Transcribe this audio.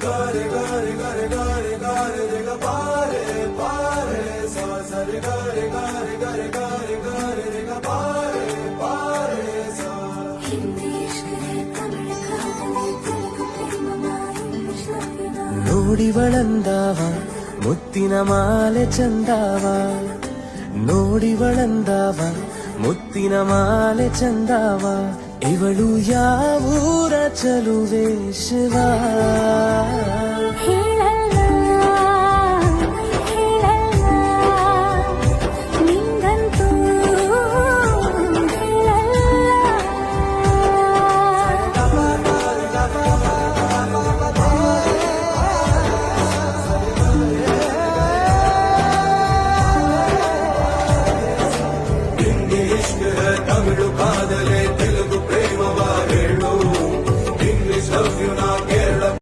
ಗಾರೆ ಗಾರೆ ಗಾರೆ ಗಾರೆ ಗಾರೆ ರೆಗ ಪಾರೆ ಪಾರೆ ಸಾ ಸರಿ ಗಾರೆ ಗಾರೆ ಗಾರೆ ಗಾರೆ ಗಾರೆ ರೆಗ ಪಾರೆ ಪಾರೆ ಸಾ ನೋಡಿವಳಂದಾವ ಮುತ್ತಿನ ಮಾಲೆ ಚಂದಾವ ನೋಡಿವಳಂದಾವ ಮುತ್ತಿನ ಮಾಲೆ ಚಂದಾವ ಇವಳು ಯಾವೂರ ಚಲುವೆ ಶಿವ